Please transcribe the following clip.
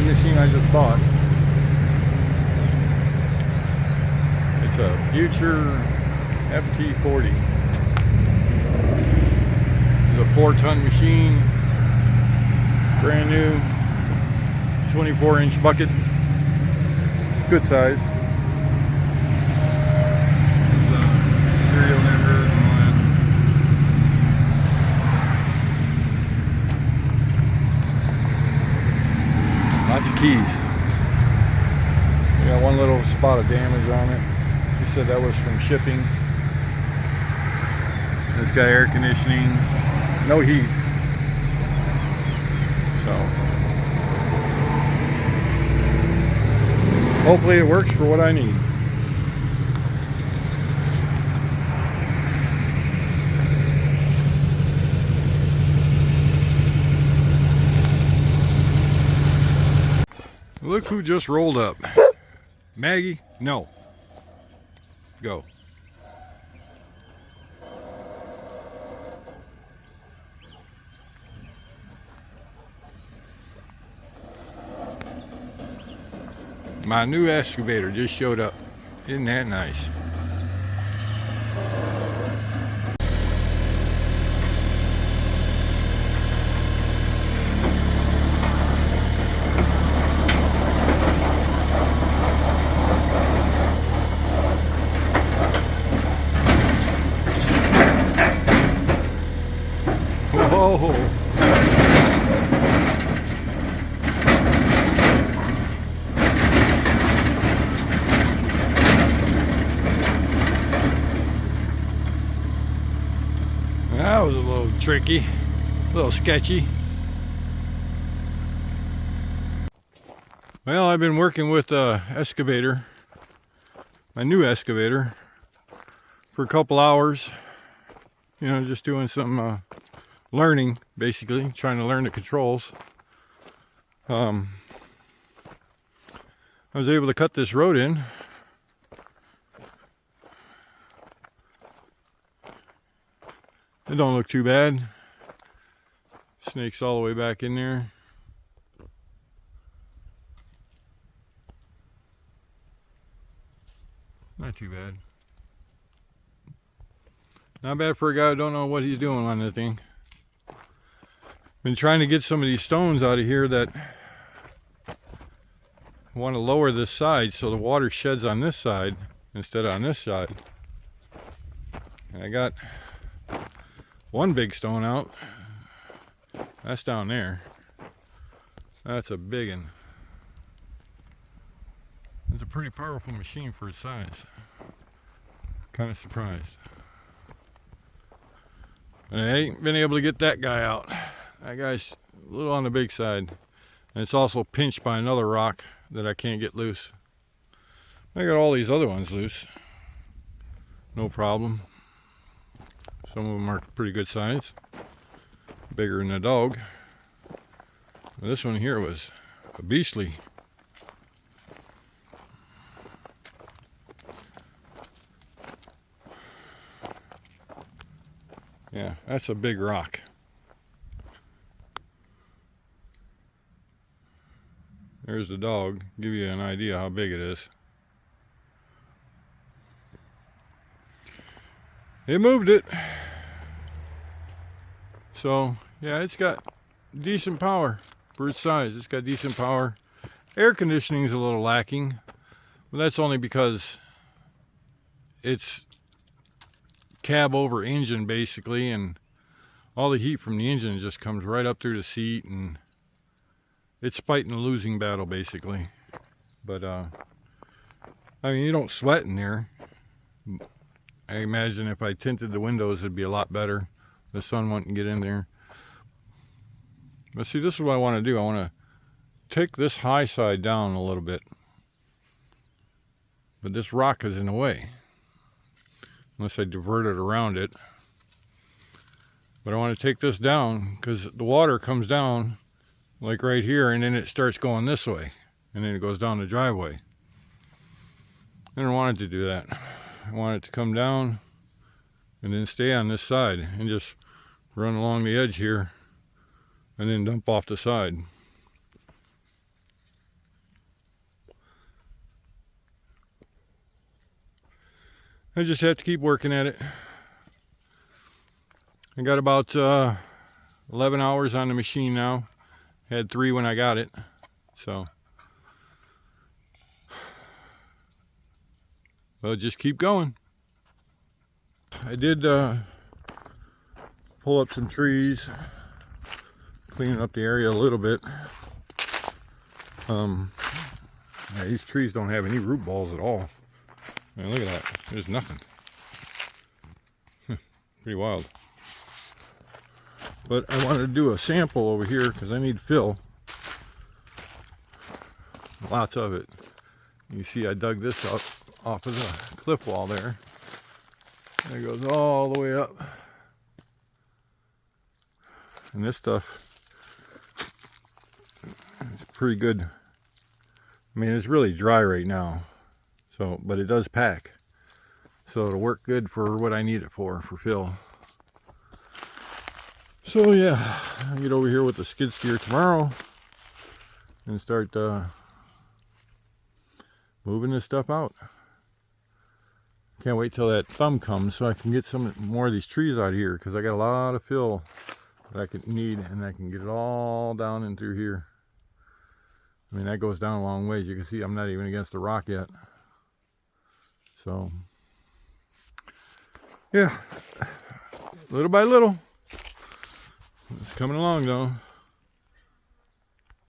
same machine I just bought. It's a Future FT40. It's a 4-ton machine, brand new, 24-inch bucket, good size. Serial number and all that. Lots of keys. We got one little spot of damage on it. He said that was from shipping. This got air conditioning, no heat. So hopefully it works for what I need. Look who just rolled up. Maggie? No. Go. My new excavator just showed up. Isn't that nice? Whoa! That was a little tricky, a little sketchy. Well, I've been working with excavator, my new excavator, for a couple hours. You know, just doing some learning, basically, trying to learn the controls. I was able to cut this road in. It don't look too bad. Snakes all the way back in there. Not too bad. Not bad for a guy who don't know what he's doing on this thing. Been trying to get some of these stones out of here that want to lower this side so the water sheds on this side instead of on this side. And I got one big stone out. That's down there. That's a big one. It's a pretty powerful machine for its size. Kind of surprised. I ain't been able to get that guy out. That guy's a little on the big side. And it's also pinched by another rock that I can't get loose. I got all these other ones loose. No problem. Some of them are pretty good size. Bigger than a dog. But this one here was a beastly. Yeah, that's a big rock. There's the dog. Give you an idea how big it is. It moved it. So, yeah, it's got decent power for its size. It's got decent power. Air conditioning is a little lacking. But that's only because it's cab over engine basically, and all the heat from the engine just comes right up through the seat, and it's fighting a losing battle basically. But I mean, you don't sweat in there. I imagine if I tinted the windows it'd be a lot better. The sun wouldn't get in there. But see, this is what I want to do. I want to take this high side down a little bit, but this rock is in the way unless I divert it around it. But I want to take this down because the water comes down like right here, and then it starts going this way, and then it goes down the driveway. I don't want it to do that. I want it to come down and then stay on this side and just run along the edge here and then dump off the side. I just have to keep working at it. I got about 11 hours on the machine now. Had 3 when I got it, so well, just keep going. I did pull up some trees, cleaning up the area a little bit. Yeah, these trees don't have any root balls at all. Man, look at that. There's nothing. Pretty wild. But I wanted to do a sample over here because I need fill. Lots of it. You see I dug this up off of the cliff wall there. And it goes all the way up. And this stuff is pretty good. I mean, it's really dry right now. So, but it does pack. So it'll work good for what I need it for fill. So yeah, I'll get over here with the skid steer tomorrow and start moving this stuff out. Can't wait till that thumb comes so I can get some more of these trees out of here, because I got a lot of fill that I could need, and I can get it all down in through here. I mean, that goes down a long ways. You can see I'm not even against the rock yet. So yeah, little by little. It's coming along though.